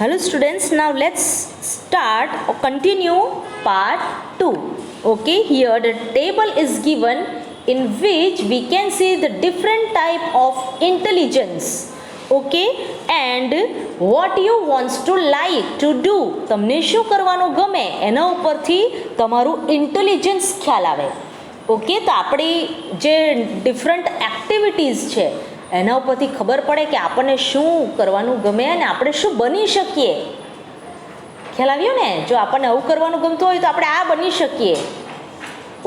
Hello students, now let's start or continue part 2. Okay, here the table is given in which we can see the different type of intelligence. Okay, and what you wants to like to do. તમને શું કરવાનું ગમે એના ઉપરથી તમારું intelligence ખ્યાલ આવે. Okay, તો આપણી જે ડિફરન્ટ એક્ટિવિટીઝ છે એના ઉપરથી ખબર પડે કે આપણને શું કરવાનું ગમે અને આપણે શું બની શકીએ. ખ્યાલ આવ્યો ને? જો આપણને આવું કરવાનું ગમતું હોય તો આપણે આ બની શકીએ.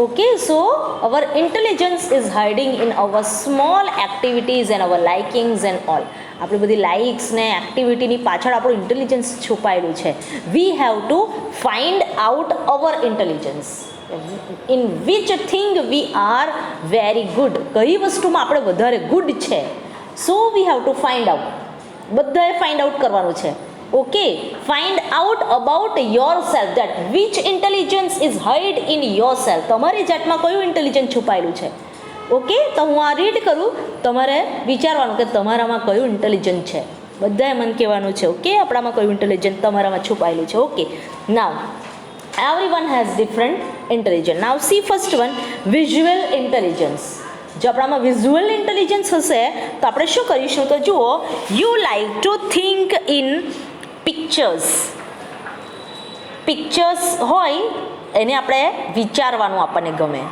Okay, so our intelligence is hiding in our small activities and our likings and all. આપણી બધી લાઇક્સ ને એક્ટિવિટીની પાછળ આપણું ઇન્ટેલિજન્સ છુપાયેલું છે. We have to find out our intelligence. In which thing we are very good. કઈ વસ્તુમાં આપણે વધારે ગુડ છે. So we have to find out. બધાએ ફાઇન્ડ આઉટ કરવાનું છે. Okay, find out about yourself that which intelligence is hide in yourself. તમારી જાતમાં કયું ઇન્ટેલિજન્સ છુપાયેલું છે. ઓકે, તો હું આ રીડ કરું, તમારે વિચારવાનું કે તમારામાં કયું ઇન્ટેલિજન્સ છે. બધાએ મને કહેવાનું છે. ઓકે, આપણામાં કયું ઇન્ટેલિજન્સ તમારામાં છુપાયેલું છે. Okay, now everyone has different intelligence. Now see first one, visual intelligence. જો આપણામાં વિઝ્યુઅલ ઇન્ટેલિજન્સ હશે તો આપણે શું કરીશું? તો જુઓ, you like to think in pictures. Pictures હોય એને આપણે વિચારવાનું આપણને ગમે.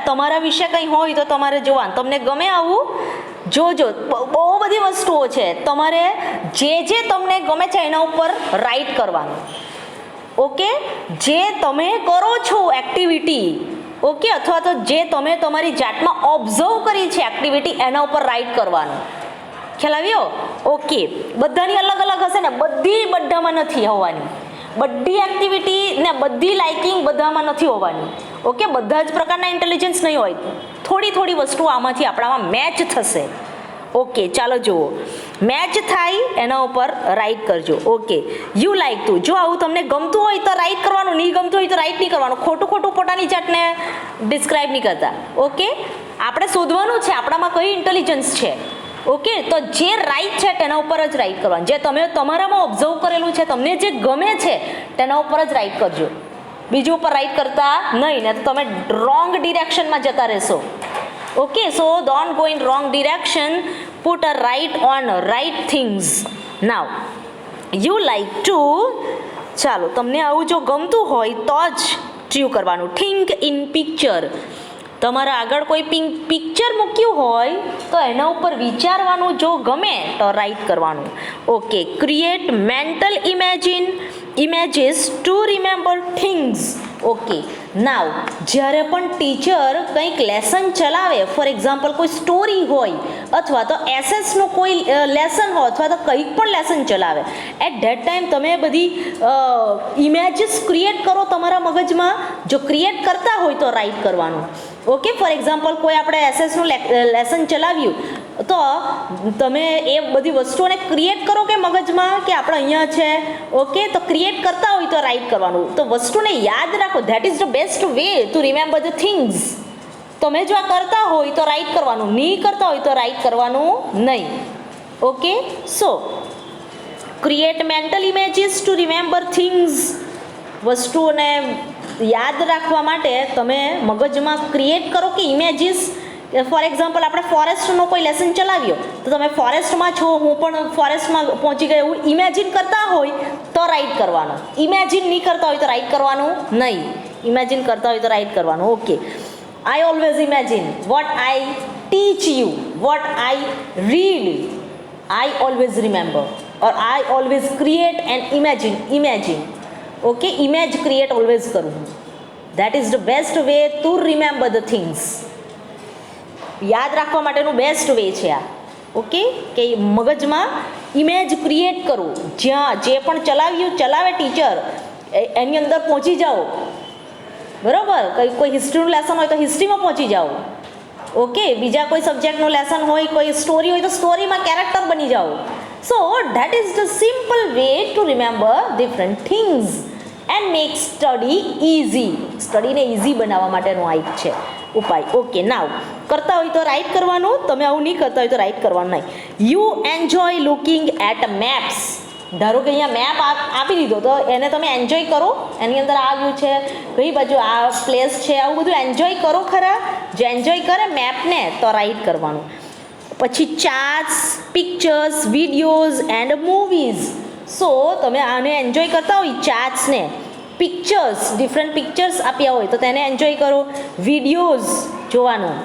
તમારા વિશે કંઈ હોય તો તમારે જોવાનું, તમને ગમે આવું જોજો. બહુ બધી વસ્તુઓ છે, તમારે જે તમને ગમે છે એના ઉપર રાઇટ કરવાનું. ઓકે, જે તમે કરો છો એક્ટિવિટી, ઓકે, અથવા તો જે તમે તમારી જાતમાં ઓબ્ઝર્વ કરી છે એક્ટિવિટી, એના ઉપર રાઇટ કરવાનું. ખ્યાલ આવ્યો? ઓકે, બધાની અલગ અલગ હશે ને, બધી બધામાં નથી હોવાની. બધી એક્ટિવિટી ને બધી લાઇકિંગ બધામાં નથી હોવાની. ઓકે, બધા જ પ્રકારના ઇન્ટેલિજન્સ નહીં હોય. થોડી થોડી વસ્તુઓ આમાંથી આપણામાં મેચ થશે. ઓકે, ચાલો જુઓ, મેચ થાય એના ઉપર રાઇટ કરજો. Okay, you like to. જો આવું તમને ગમતું હોય તો રાઇટ કરવાનું, નહીં ગમતું હોય તો રાઇટ નહીં કરવાનું. ખોટું ખોટું પોતાની જાતને ડિસ્ક્રાઇબ નહીં કરતા. ઓકે, આપણે શોધવાનું છે આપણામાં કઈ ઇન્ટેલિજન્સ છે. ઓકે, તો જે રાઇટ છે તેના ઉપર જ રાઇટ કરવાનું. જે તમે તમારામાં ઓબ્ઝર્વ કરેલું છે, તમને જે ગમે છે તેના ઉપર જ રાઇટ કરજો. બીજું ઉપર રાઇટ કરતા નહીં, ને તો તમે રોંગ ડિરેક્શનમાં જતા રહેશો. Okay, so don't go in wrong direction, put a right on right things. Now you like to, ચાલો, તમને આવું જો ગમતું હોય તો જ ટ્યુ કરવાનું. Think in picture. તમારા આગળ કોઈ પિક્ચર મૂક્યું હોય તો એના ઉપર વિચારવાનું. જો ગમે તો રાઇટ કરવાનું. Okay, create mental images to remember things. Okay, now જ્યારે પણ ટીચર કંઈક લેસન ચલાવે, ફોર એક્ઝામ્પલ કોઈ સ્ટોરી હોય અથવા તો એસએસનું કોઈ લેસન હોય અથવા તો કંઈક પણ લેસન ચલાવે, એટ ધેટ ટાઈમ તમે બધી ઇમેજીસ ક્રિએટ કરો તમારા મગજમાં. જો ક્રિએટ કરતા હોય તો રાઇટ કરવાનું. ઓકે, ફોર એક્ઝામ્પલ કોઈ આપણે એસએસનું લેસન ચલાવ્યું તો તમે એ બધી વસ્તુઓને ક્રિએટ કરો કે મગજમાં કે આપણે અહીંયા છે. ઓકે, તો ક્રિએટ કરતા હોય તો રાઇટ કરવાનું. તો વસ્તુને યાદ રાખો. That is the best way to remember the things. તમે જો આ કરતા હોય તો રાઇટ કરવાનું, નહીં કરતા હોય તો રાઇટ કરવાનું નહીં. Okay, so create mental images to remember things. વસ્તુઓને યાદ રાખવા માટે તમે મગજમાં ક્રિએટ કરો કે ઇમેજીસ. ફોર એક્ઝામ્પલ આપણે ફોરેસ્ટનો કોઈ લેસન ચલાવ્યો તો તમે ફોરેસ્ટમાં છો, હું પણ ફોરેસ્ટમાં પહોંચી ગયો, એવું ઇમેજિન કરતા હોય તો રાઇટ કરવાનું. ઇમેજિન નહીં કરતા હોય તો રાઇટ કરવાનું નહીં. ઇમેજિન કરતા હોય તો રાઇટ કરવાનું. Okay, I always imagine what I teach you, what I read, I always remember, or I always create and imagine. Okay, image create always કરું. That is the best way to remember the things. યાદ રાખવા માટેનું best way છે આ. Okay, કે મગજમાં image create કરું. જ્યાં જે પણ ચલાવે ટીચર એની અંદર પહોંચી જાઓ. બરાબર, કોઈ હિસ્ટ્રીનું લેસન હોય તો હિસ્ટ્રીમાં પહોંચી જાઓ. ઓકે, બીજા કોઈ સબ્જેક્ટનું લેસન હોય, કોઈ સ્ટોરી હોય તો સ્ટોરીમાં કેરેક્ટર બની જાઓ. So that is the simple way to remember different things and make study easy. સ્ટડીને ઇઝી બનાવવા માટેનો આ એક છે ઉપાય. ઓકે, નાવ કરતા હોય તો રાઇટ કરવાનું. તમે આવું નહીં કરતા હોય તો રાઇટ કરવાનું નહીં. You enjoy looking at maps. ધારો કે અહીંયા મેપ આપી દીધો તો એને તમે એન્જોય કરો, એની અંદર આ વ્યૂ છે, કઈ બાજુ આ પ્લેસ છે, આવું બધું એન્જોય કરો ખરા. જે એન્જોય કરે મેપને તો રાઇટ કરવાનું. પછી charts, pictures, videos and movies. So તમે આને એન્જોય કરતા હોય ચાર્ટ્સને, પિક્ચર્સ, ડિફરન્ટ પિક્ચર્સ આપ્યા હોય તો તેને એન્જોય કરો, વિડીયોઝ જોવાનું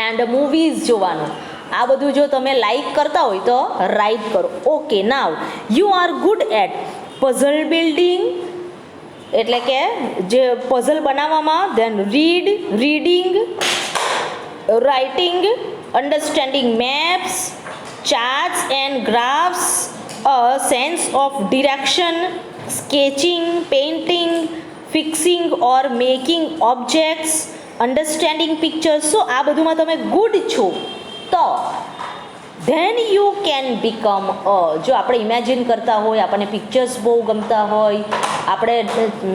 એન્ડ મૂવીઝ જોવાનું. આ બધું જો તમે લાઈક કરતા હોય તો રાઇટ કરો. Okay, now you are good at puzzle building, એટલે કે જે પઝલ બનાવવામાં, then reading, writing, understanding maps, charts and graphs, a sense of direction, sketching, painting, fixing or making objects, understanding pictures. So આ બધુંમાં તમે good છો તો then you can become જો આપણે ઇમેજિન કરતા હોય, આપણને પિક્ચર્સ બહુ ગમતા હોય, આપણે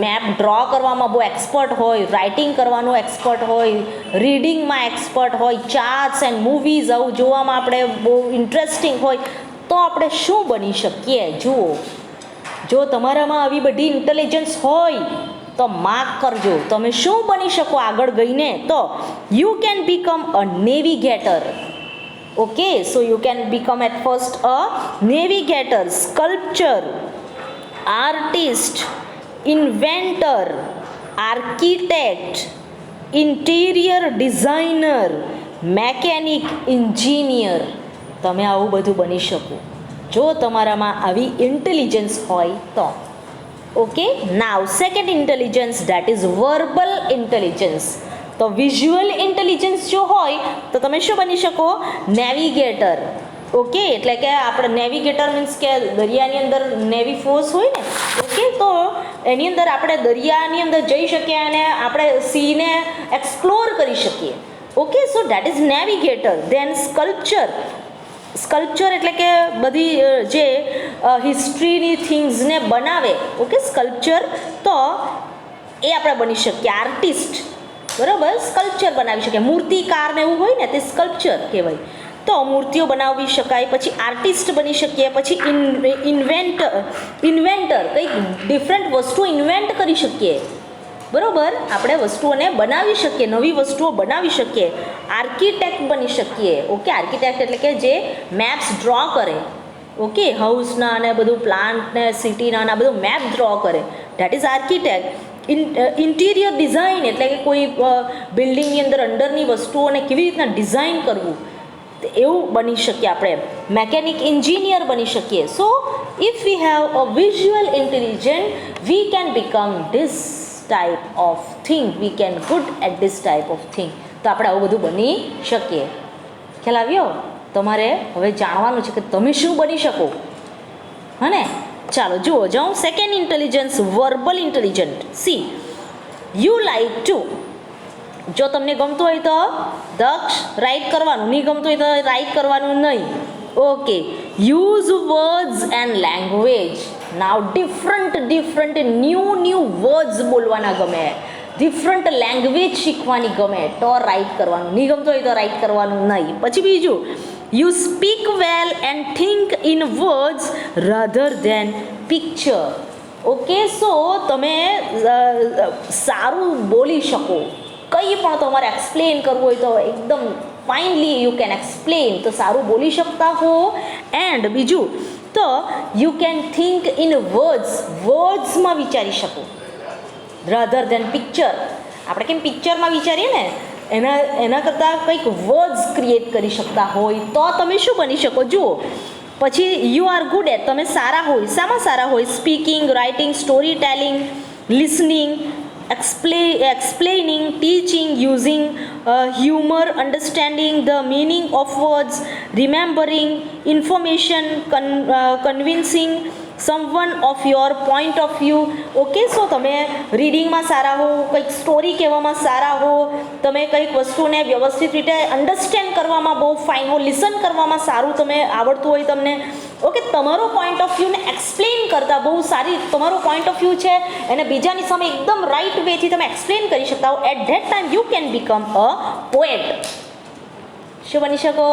મેપ ડ્રો કરવામાં બહુ એક્સપર્ટ હોય, રાઇટિંગ કરવાનું એક્સપર્ટ હોય, રીડિંગમાં એક્સપર્ટ હોય, ચાર્ટ્સ એન્ડ મૂવીઝ આવું જોવામાં આપણે બહુ ઇન્ટરેસ્ટિંગ હોય, તો આપણે શું બની શકીએ? જુઓ, જો તમારામાં આવી બધી ઇન્ટેલિજન્સ હોય તો માર્ક કરજો, તમે શું બની શકો આગળ ગઈને? તો you can become a navigator. Okay, so you can become at first a navigator, sculptor, artist, inventor, architect, interior designer, mechanic, engineer. તમે આવું બધું બની શકો જો તમારામાં આવી ઇન્ટેલિજન્સ હોય તો. Okay, now second intelligence, that is verbal intelligence. તો વિઝ્યુઅલ ઇન્ટેલિજન્સ જો હોય તો તમે શું બની શકો? નેવિગેટર. ઓકે, એટલે કે આપણે નેવિગેટર મીન્સ કે દરિયાની અંદર નેવી ફોર્સ હોય ને, ઓકે, તો એની અંદર આપણે દરિયાની અંદર જઈ શકીએ અને આપણે સીને એક્સપ્લોર કરી શકીએ. Okay, so that is navigator. Then sculpture. Sculpture એટલે કે બધી જે હિસ્ટ્રીની થિંગ્સને બનાવે, ઓકે, સ્કલ્પચર, તો એ આપણે બની શકીએ. આર્ટિસ્ટ, બરાબર, સ્કલ્પચર બનાવી શકે. મૂર્તિકાર ને એવું હોય ને તે સ્કલ્પચર કહેવાય, તો મૂર્તિઓ બનાવી શકાય. પછી આર્ટિસ્ટ બની શકીએ. પછી ઇન્વેન્ટર, કંઈક ડિફરન્ટ વસ્તુઓ ઇન્વેન્ટ કરી શકીએ, બરાબર, આપણે વસ્તુઓને બનાવી શકીએ, નવી વસ્તુઓ બનાવી શકીએ. આર્કિટેક્ટ બની શકીએ. ઓકે, આર્કિટેક્ટ એટલે કે જે મેપ્સ ડ્રો કરે, ઓકે, હાઉસના અને બધું પ્લાન્ટને સિટીના અને આ બધું મેપ ડ્રો કરે, that is architect. Interior design એટલે કે કોઈ બિલ્ડિંગની અંદર અંદરની વસ્તુઓને કેવી રીતના ડિઝાઇન કરવું, એવું બની શકીએ આપણે. મેકેનિક એન્જિનિયર બની શકીએ. So if we have a visual intelligent we can become this type of thing, we can good at this type of thing. તો આપણે આવું બધું બની શકીએ. ખ્યાલ આવ્યો? તમારે હવે જાણવાનું છે કે તમે શું બની શકો, હા ને? ચાલો જુઓ, જાઉં second intelligence, verbal intelligent. C, you like to. જો તમને ગમતું હોય તો દક્ષ રાઇટ કરવાનું, નહીં ગમતું હોય તો રાઇટ કરવાનું નહીં. Okay, use words and language. Now different new words બોલવાના ગમે, ડિફરન્ટ લેંગ્વેજ શીખવાની ગમે તો રાઇટ કરવાનું, નહીં ગમતું હોય તો રાઇટ કરવાનું નહીં. પછી બીજું, you speak well and think in words rather than picture. Okay, so તમે સારું બોલી શકો, કંઈ પણ તમારે એક્સપ્લેન કરવું હોય તો એકદમ ફાઇનલી યુ કેન એક્સપ્લેન, તો સારું બોલી શકતા હો. એન્ડ બીજું તો યુ કેન થિંક ઇન વર્ડ્સમાં વિચારી શકો રાધર ધેન પિક્ચર. આપણે કેમ પિક્ચરમાં વિચારીએ ને, એના કરતાં કંઈક વર્ડ્સ ક્રિએટ કરી શકતા હોય તો તમે શું બની શકો? જુઓ, પછી યુ આર ગુડ એટ, તમે સારા હોય. શામાં સારા હોય? Speaking, writing, story telling, listening, explaining, teaching, using humor, understanding the meaning of words, remembering information, convincing someone of your point of view. Okay, so તમે રીડિંગમાં સારા હો, કંઈક સ્ટોરી કહેવામાં સારા હો, તમે કંઈક વસ્તુને વ્યવસ્થિત રીતે અન્ડરસ્ટેન્ડ કરવામાં બહુ ફાઇન હો, લિસન કરવામાં સારું તમે આવડતું હોય તમને. ઓકે, તમારો પોઈન્ટ ઓફ વ્યૂને એક્સપ્લેન કરતા બહુ સારી, તમારો પોઈન્ટ ઓફ વ્યૂ છે એને બીજાની સામે એકદમ રાઇટ વેથી તમે એક્સપ્લેન કરી શકતા હો. At that time you can become a poet. શું બની શકો?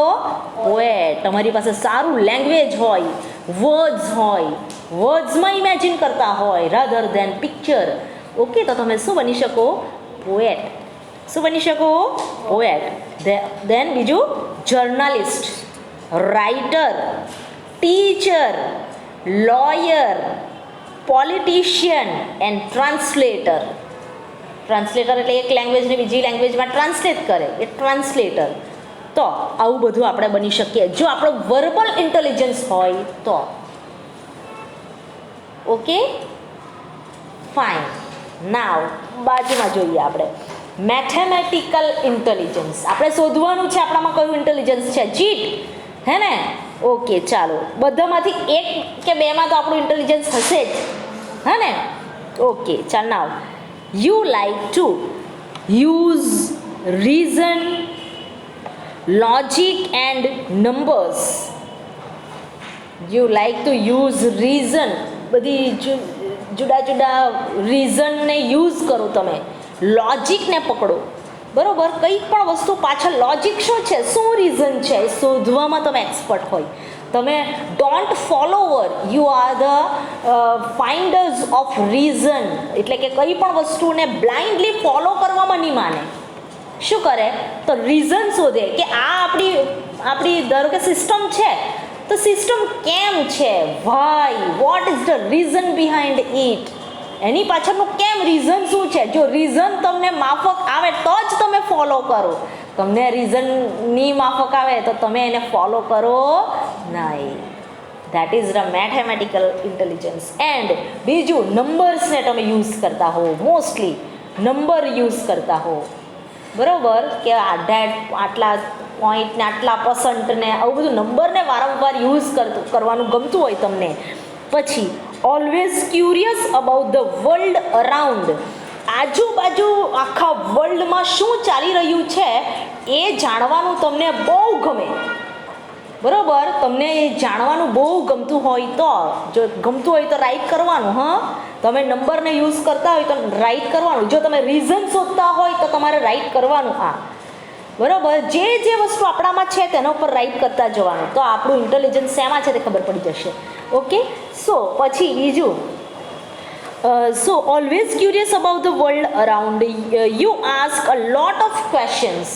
પોએટ. તમારી પાસે સારું લેંગ્વેજ હોય, વર્ડ્સ હોય, વર્ડ્સમાં ઇમેજિન કરતા હોય રાધર દેન પિક્ચર. ઓકે, તો તમે શું બની શકો? પોએટ. શું બની શકો? પોએટ. દેન બીજું journalist, writer, teacher, lawyer, politician and translator. Translator એટલે એક લેંગ્વેજને બીજી લેંગ્વેજમાં ટ્રાન્સલેટ કરે એ ટ્રાન્સલેટર. તો આવું બધું આપણે બની શકીએ જો આપણો વર્બલ ઇન્ટેલિજન્સ હોય તો. Okay, fine. નાવ બાજુમાં જોઈએ આપણે મેથેમેટિકલ ઇન્ટેલિજન્સ. આપણે શોધવાનું છે આપણામાં કયું ઇન્ટેલિજન્સ છે. જીટ હે ને? ઓકે, ચાલો બધામાંથી એક કે બેમાં તો આપણું ઇન્ટેલિજન્સ હશે જ, હે ને? ઓકે, ચાલ. નાવ you like to use reason, logic and numbers. You like to use reason. બધી જુદા જુદા રીઝનને યુઝ કરો તમે, લોજિકને પકડો. બરોબર, કંઈ પણ વસ્તુ પાછળ લોજિક શું છે, શું રીઝન છે એ શોધવામાં તમે એક્સપર્ટ હોય. તમે don't follower, you are the finders of reason. એટલે કે કંઈ પણ વસ્તુને બ્લાઇન્ડલી ફોલો કરવામાં નહીં માને. શું કરે? તો રીઝન શોધે કે આ આપણી ધારો કે સિસ્ટમ છે તો સિસ્ટમ કેમ છે, why, what is the reason behind it. એની પાછળનું કેમ, રીઝન શું છે. જો રીઝન તમને માફક આવે તો જ તમે ફોલો કરો. તમને રીઝનની માફક આવે તો તમે એને ફોલો કરો નહીં. That is the mathematical intelligence. And બીજું, નંબર્સને તમે યુઝ કરતા હો, મોસ્ટલી નંબર યુઝ કરતા હો. બરાબર, કે આટલા પોઈન્ટ ને આટલા % ને આવું બધું નંબરને વારંવાર યુઝ કરવાનું ગમતું હોય તમને. પછી always curious about the world around. આજુબાજુ આખા વર્લ્ડમાં શું ચાલી રહ્યું છે એ જાણવાનું તમને બહુ ગમે. બરાબર, તમને એ જાણવાનું બહુ ગમતું હોય તો, જો ગમતું હોય તો રાઇટ કરવાનું. હા, તમે નંબરને યુઝ કરતા હોય તો રાઇટ કરવાનું. જો તમે રીઝન શોધતા હોય તો તમારે રાઇટ કરવાનું. આ બરાબર, જે વસ્તુ આપણામાં છે તેના ઉપર રાઇટ કરતા જવાનું. તો આપણું ઇન્ટેલિજન્સ શેમાં છે તે ખબર પડી જશે. ઓકે, સો પછી બીજું, so always curious about the world around you, ask a lot of questions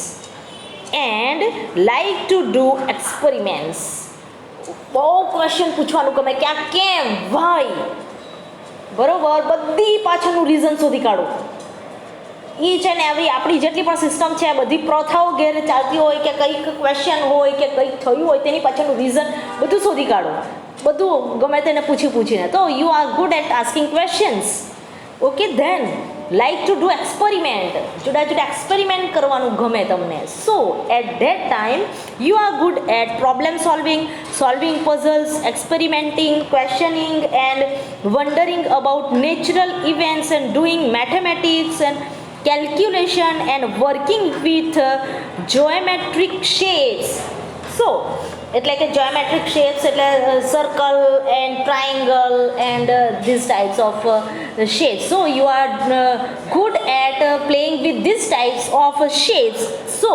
and like to do experiments. બહુ ક્વેશ્ચન પૂછવાનું ગમે કે આ કેમ, વાય. બરોબર, બધી પાછળનું રીઝન શોધી કાઢો. ઈચ એન્ડ એવરી આપણી જેટલી પણ સિસ્ટમ છે બધી પ્રથાઓ ઘેર ચાલતી હોય કે કંઈક ક્વેશ્ચન હોય કે કંઈક થયું હોય તેની પાછળનું રીઝન બધું શોધી કાઢો. બધું ગમે તેને પૂછીને. તો you are good at asking questions. Okay, then like to do experiment. જુદા જુદા એક્સપેરિમેન્ટ કરવાનું ગમે તમને. So at that time you are good at problem solving puzzles, experimenting, questioning and wondering about natural events and doing mathematics and calculation and working with geometric shapes. So એટલે કે geometric shapes એટલે circle and triangle and these types of shapes. So you are good at playing with these types of shapes. So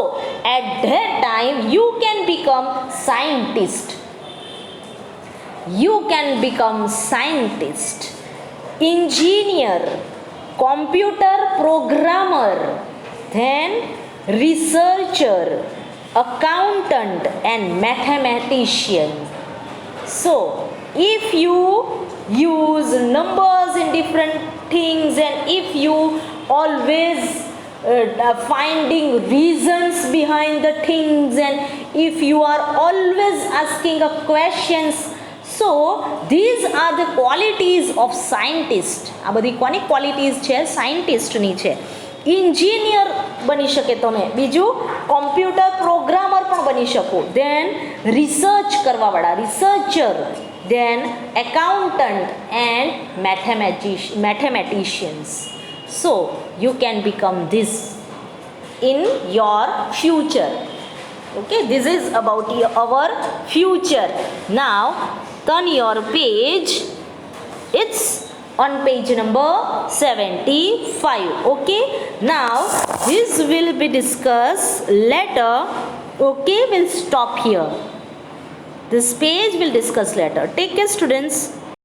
at that time you can become scientist. You can become scientist, engineer, computer programmer, then researcher, accountant and mathematician. So if you use numbers in different things and if you always finding reasons behind the things and if you are always asking a questions, so these are the qualities of scientist. આ બધી કોની qualities છે? સાયન્ટિસ્ટની છે. Engineer બની શકે તમે. બીજું computer programmer પણ બની શકો. ધેન રિસર્ચ કરવાવાળા researcher, then accountant and mathematicians. So you can become this in your future. Okay, this is about our future. Now turn your page. It's on page number 75. Okay, now this will be discussed later. Okay, we'll stop here. This page we'll discuss later. Take care, students.